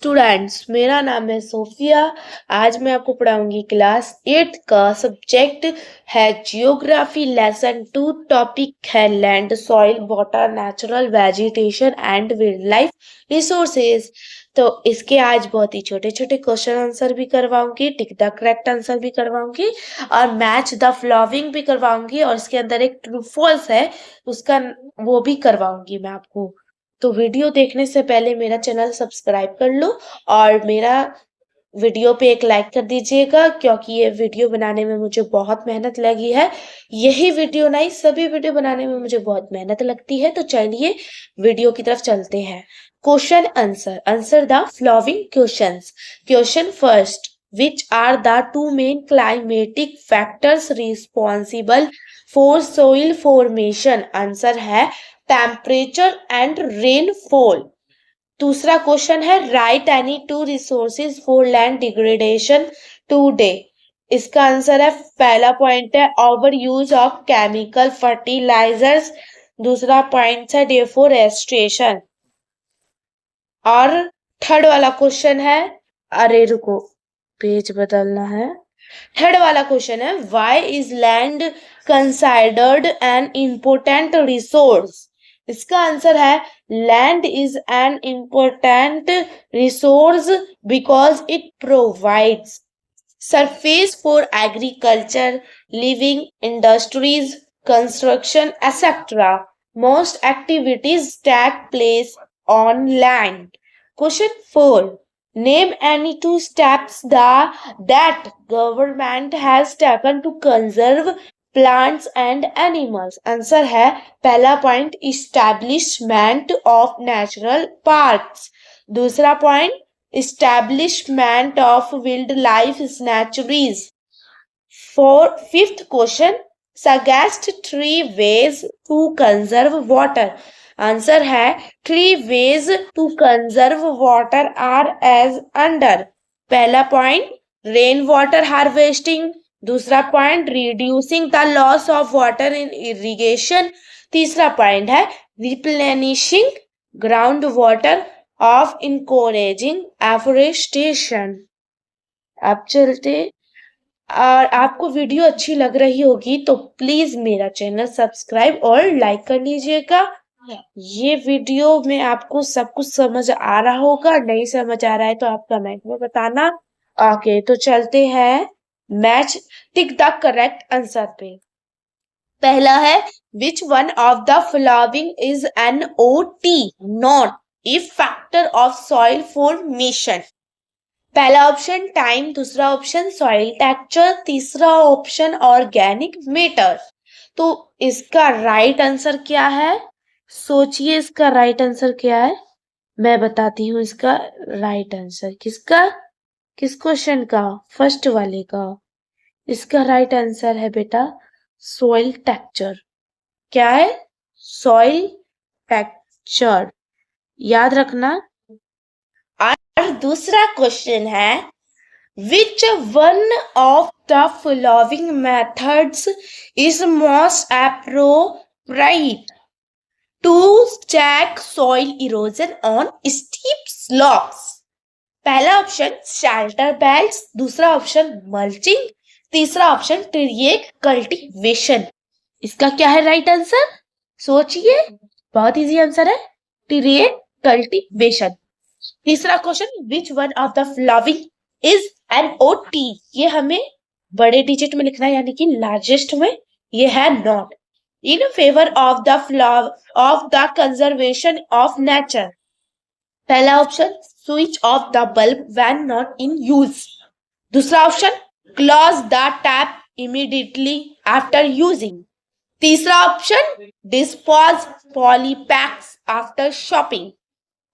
Students, मेरा नाम है सोफिया। आज मैं आपको पढ़ाऊंगी क्लास 8 का सब्जेक्ट है जियोग्राफी लेसन 2। टॉपिक है land, soil, water, natural vegetation and wild life resources. तो इसके आज बहुत ही छोटे छोटे क्वेश्चन आंसर भी करवाऊंगी, टिक द करेक्ट आंसर भी करवाऊंगी और मैच द फॉलोइंग भी करवाऊंगी, और इसके अंदर एक ट्रू फॉल्स है उसका वो भी करवाऊंगी मैं आपको। तो वीडियो देखने से पहले मेरा चैनल सब्सक्राइब कर लो और मेरा वीडियो पे एक लाइक कर दीजिएगा, क्योंकि ये वीडियो बनाने में मुझे बहुत मेहनत लगी है। यही वीडियो नहीं, सभी वीडियो बनाने में मुझे बहुत मेहनत लगती है। तो चलिए वीडियो की तरफ चलते हैं। Question answer, answer the following questions. Question first, which are the two main climatic factors responsible for soil formation? Answer है टेम्परेचर एंड रेनफॉल। दूसरा क्वेश्चन है write any two resources for land degradation today. इसका answer है, पहला point है over use of chemical fertilisers, दूसरा point है deforestation, और थर्ड वाला क्वेश्चन है, अरे रुको पेज बदलना है। थर्ड वाला क्वेश्चन है why is land considered an important resource? इसका आंसर है land is an important resource because it provides surface for agriculture, living, industries, construction, etc. Most activities take place on land. Question 4. Name any two steps that government has taken to conserve plants and animals. Answer है, पहला point establishment of natural parks, दूसरा point establishment of wildlife sanctuaries. For fifth question, suggest 3 ways to conserve water. Answer है 3 ways to conserve water are as under. पहला point rain water harvesting, दूसरा point reducing the loss of water in irrigation, तीसरा point है replenishing ground water of encouraging afforestation. अब चलते, और आपको video अच्छी लग रही होगी तो प्लीज मेरा चैनल सब्सक्राइब और लाइक कर लीजिएगा। ये वीडियो में आपको सब कुछ समझ आ रहा होगा, नहीं समझ आ रहा है तो आप कमेंट में बताना। ओके, तो चलते हैं match tick the correct answer पे। पहला है which one of the following is an NOT, not if factor of soil formation? पहला ऑप्शन टाइम, दूसरा ऑप्शन सॉइल टेक्सचर, तीसरा ऑप्शन ऑर्गेनिक मैटर। तो इसका राइट आंसर क्या है? सोचिए इसका राइट आंसर क्या है। मैं बताती हूँ इसका राइट आंसर। किसका? किस क्वेश्चन का? फर्स्ट वाले का। इसका राइट आंसर है बेटा सॉइल टेक्सचर। क्या है? सॉइल टेक्सचर, याद रखना। और दूसरा क्वेश्चन है which one of the following methods is most appropriate to check soil erosion on steep slopes? पहला ऑप्शन शेल्टर बेल्ट्स, दूसरा ऑप्शन मल्चिंग, तीसरा ऑप्शन ट्रिएक कल्टीवेशन। इसका क्या है राइट आंसर? सोचिए, बहुत इजी आंसर है ट्रिएक कल्टीवेशन। तीसरा question which one of the following is NOT? ये हमें बड़े डिजिट में लिखना है, यानी कि लार्जेस्ट में। ये है not. In favour of the conservation of nature. पहला option switch off the bulb when not in use, दूसरा option close the tap immediately after using, तीसरा option dispose polypacks after shopping.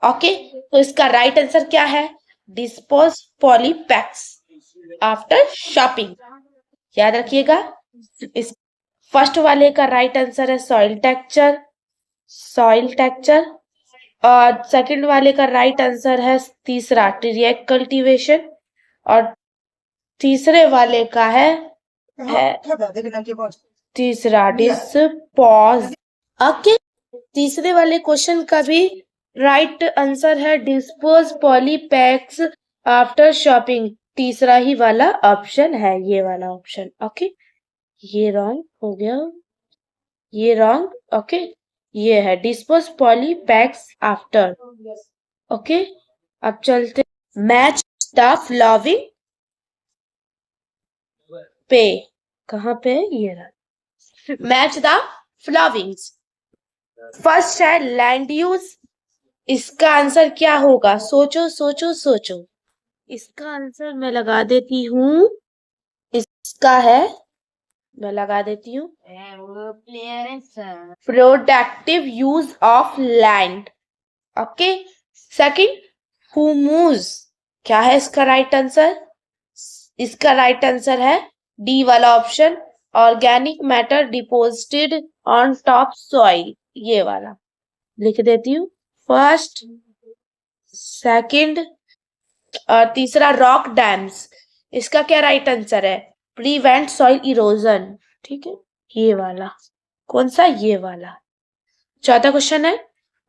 Okay, तो इसका right answer क्या है? Dispose polypacks after shopping. याद रखिएगा। इस फर्स्ट वाले का राइट आंसर है सॉइल टेक्सचर, सॉइल टेक्सचर, और सेकंड वाले का राइट आंसर है तीसरा ट्रिएक कल्टीवेशन, और तीसरे वाले का है तीसरा डिस्पोज। ओके, तीसरे वाले क्वेश्चन का भी राइट आंसर है डिस्पोज पॉलीपैक्स आफ्टर शॉपिंग। तीसरा ही वाला ऑप्शन है, ये वाला ऑप्शन। ओके, ये रॉन्ग हो गया, ये रॉन्ग। ओके, ये है डिस्पोज पॉलीपैक्स आफ्टर। ओके, अब चलते मैच द फ्लॉविंग पे। कहाँ पे है? ये रहा, मैच द फ्लॉविंग्स। फर्स्ट है लैंड यूज। इसका आंसर क्या होगा? सोचो सोचो सोचो। इसका आंसर मैं लगा देती हूँ। इसका है, मैं लगा देती हूँ, productive use of land. Okay, second humus. क्या है इसका राइट आंसर? इसका राइट आंसर है डी वाला option, organic matter deposited on top soil. ये वाला लिख देती हूँ। फर्स्ट, सेकंड और तीसरा रॉक डैम्स। इसका क्या राइट आंसर है? Prevent soil erosion. ठीक है, ये वाला। कौन सा? ये वाला। चौथा क्वेश्चन है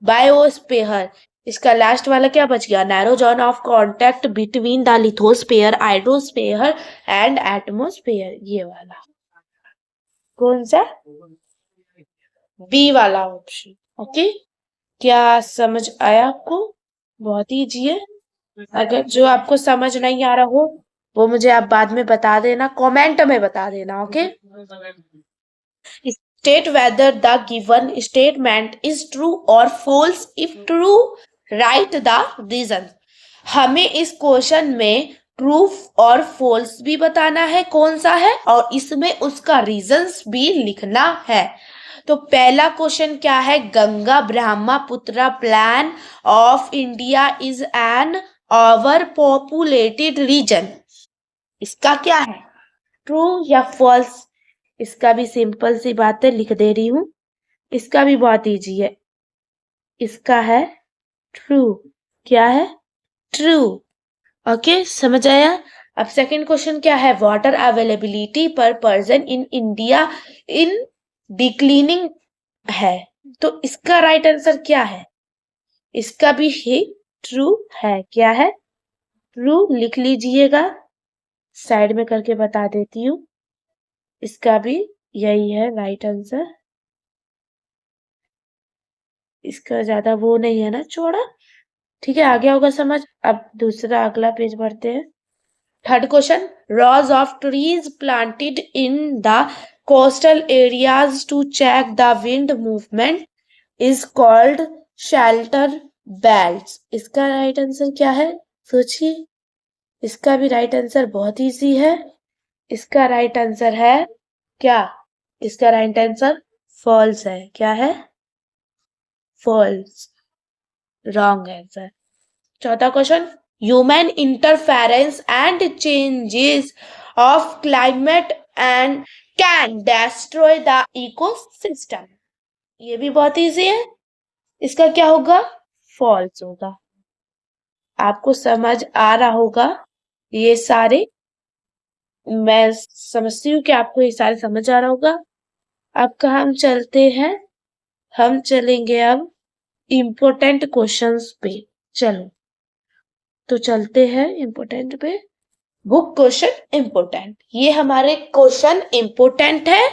बायोस्फीयर। इसका लास्ट वाला क्या बच गया? Narrow zone of contact between the lithosphere, hydrosphere and atmosphere. ये वाला कौन सा? बी वाला ऑप्शन। ओके, क्या समझ आया आपको? बहुत ही इजी है। अगर जो आपको समझ नहीं आ रहा हो वो मुझे आप बाद में बता देना, कमेंट में बता देना। Okay, state whether the given statement is true or false. If true, write the reason. हमें इस क्वेश्चन में ट्रू और फॉल्स भी बताना है कौन सा है, और इसमें उसका रीजंस भी लिखना है। तो पहला क्वेश्चन क्या है? Ganga Brahmaputra plain of India is an over populated region. इसका क्या है? ट्रू या फॉल्स? इसका भी सिंपल सी बात है, लिख दे रही हूं। इसका भी बहुत इजी है। इसका है ट्रू। क्या है? ट्रू। ओके, समझ आया? अब सेकंड क्वेश्चन क्या है? वाटर अवेलेबिलिटी पर पर्सन इन इंडिया इन डिक्लीनिंग है। तो इसका राइट आंसर क्या है? इसका भी ही ट्रू है। क्या है? ट्रू लिख लीजिएगा, साइड में करके बता देती हूँ। इसका भी यही है राइट आंसर। इसका ज्यादा वो नहीं है ना, चौड़ा। ठीक है, आ गया होगा समझ। अब दूसरा अगला पेज बढ़ते हैं। Third question, rows of trees planted in the coastal areas to check the wind movement is called shelter belts. इसका राइट आंसर क्या है? सोचिए। इसका भी राइट आंसर बहुत इजी है। इसका राइट आंसर है क्या? इसका राइट आंसर फॉल्स है। क्या है? False, wrong answer. चौथा question, human interference and changes of climate and can destroy the ecosystem. ये भी बहुत इजी है। इसका क्या होगा? फॉल्स होगा। आपको समझ आ रहा होगा ये सारे। मैं समझती हूँ कि आपको ये सारे समझ आ रहा होगा। अब कहाँ हम चलते हैं? हम चलेंगे अब इम्पोर्टेंट क्वेश्चंस पे। चलो, तो चलते हैं इम्पोर्टेंट पे। Book question important. ये हमारे क्वेश्चन इम्पोर्टेंट है,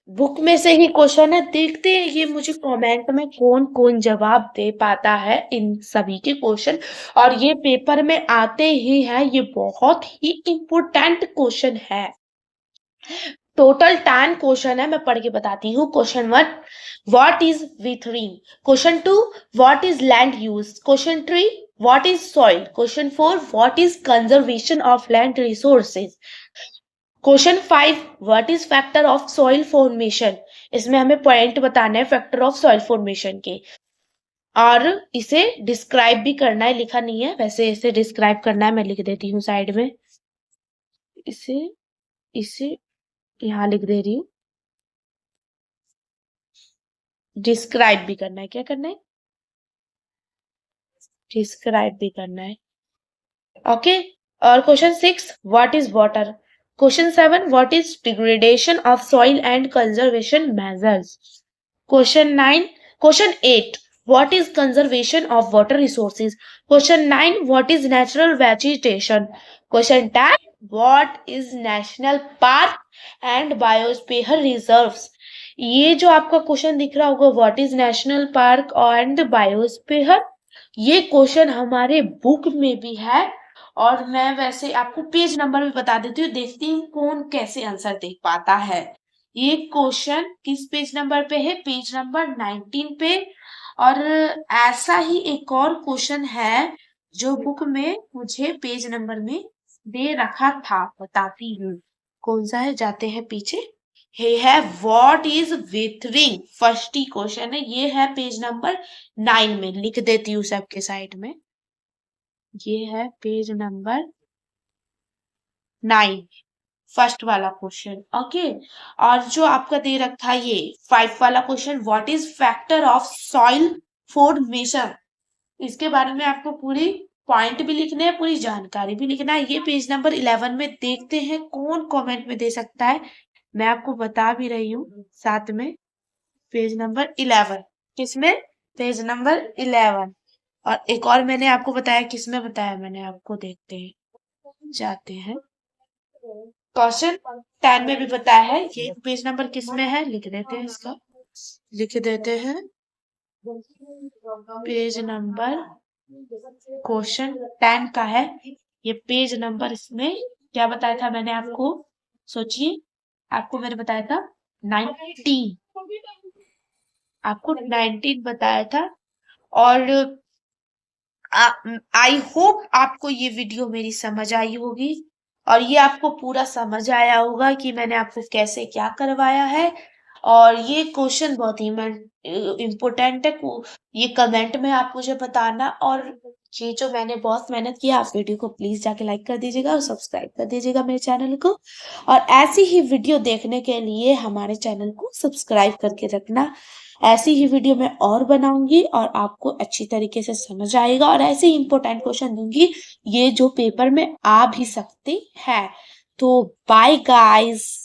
बुक में से ही क्वेश्चन है। देखते हैं ये मुझे कमेंट में कौन कौन जवाब दे पाता है इन सभी के क्वेश्चन। और ये पेपर में आते ही है, ये बहुत ही इम्पोर्टेंट क्वेश्चन है। टोटल 10 क्वेश्चन है, मैं पढ़ के बताती हूँ। Question 1, what is weathering? Question 2, what is land use? Question 3, what is soil? Question 4, what is conservation of land resources? Question 5, what is factor of soil formation? इसमें हमें point बताने हैं फैक्टर ऑफ सॉइल फॉर्मेशन के, और इसे describe भी करना है, लिखा नहीं है वैसे, इसे डिस्क्राइब करना है। मैं लिख देती हूँ साइड में, इसे इसे यहाँ लिख दे रही हूँ। डिस्क्राइब भी करना है। क्या करना है? डिस्क्राइब भी करना है। ओके, और question 6, what is water? Question 7, what is degradation of soil and conservation measures? Question 8, What is conservation of water resources? Question 9. What is natural vegetation? Question 10. What is national park and biosphere reserves? ये जो आपका question दिख रहा होगा, what is national park and biosphere, ये question हमारे book में भी है। और मैं वैसे आपको पेज नंबर भी बता देती हूँ, देखती हूँ कौन कैसे आंसर दे पाता है। ये क्वेश्चन किस पेज नंबर पे है? पेज नंबर 19 पे। और ऐसा ही एक और क्वेश्चन है जो बुक में मुझे पेज नंबर में दे रखा था, बताती हूँ कौन सा है। जाते हैं पीछे। ये है व्हाट इज विथरिंग, फर्स्ट ही क्वेश्चन है, ये है पेज नंबर 9 में, लिख देती हूँ सबके साइड में। ये है पेज नंबर 9, फर्स्ट वाला क्वेश्चन। ओके। और जो आपका दे रखा है ये 5 वाला question, what is factor of soil formation, इसके बारे में आपको पूरी पॉइंट भी लिखने हैं, पूरी जानकारी भी लिखना है। ये पेज नंबर 11 में। देखते हैं कौन कमेंट में दे सकता है। मैं आपको बता भी रही हूँ साथ में, पेज नंबर 11 किसमें? Page number 11। और एक और मैंने आपको बताया, किसमें बताया मैंने आपको, देखते हैं, जाते हैं। क्वेश्चन 10 में भी बताया है। ये पेज नंबर किसमें है, लिख देते हैं इसका, लिख देते हैं पेज नंबर, क्वेश्चन 10 का है ये पेज नंबर। इसमें क्या बताया था मैंने आपको, सोचिए, आपको मैंने बताया था 19, आपको 19 बताया था। और आई होप आपको ये वीडियो मेरी समझ आई होगी और ये आपको पूरा समझ आया होगा कि मैंने आपको कैसे क्या करवाया है। और ये क्वेश्चन बहुत ही इम्पोर्टेंट है, ये कमेंट में आप मुझे बताना। और ये जो मैंने बहुत मेहनत की, आप वीडियो को प्लीज जाके लाइक कर दीजिएगा और सब्सक्राइब कर दीजिएगा मेरे चैनल को। और ऐसी ही वीडियो देखने के लिए हमारे चैनल को सब्सक्राइब करके रखना। ऐसी ही वीडियो मैं और बनाऊंगी और आपको अच्छी तरीके से समझ आएगा और ऐसे ही इंपॉर्टेंट क्वेश्चन दूंगी ये जो पेपर में आ भी सकते हैं। तो बाय गाइस।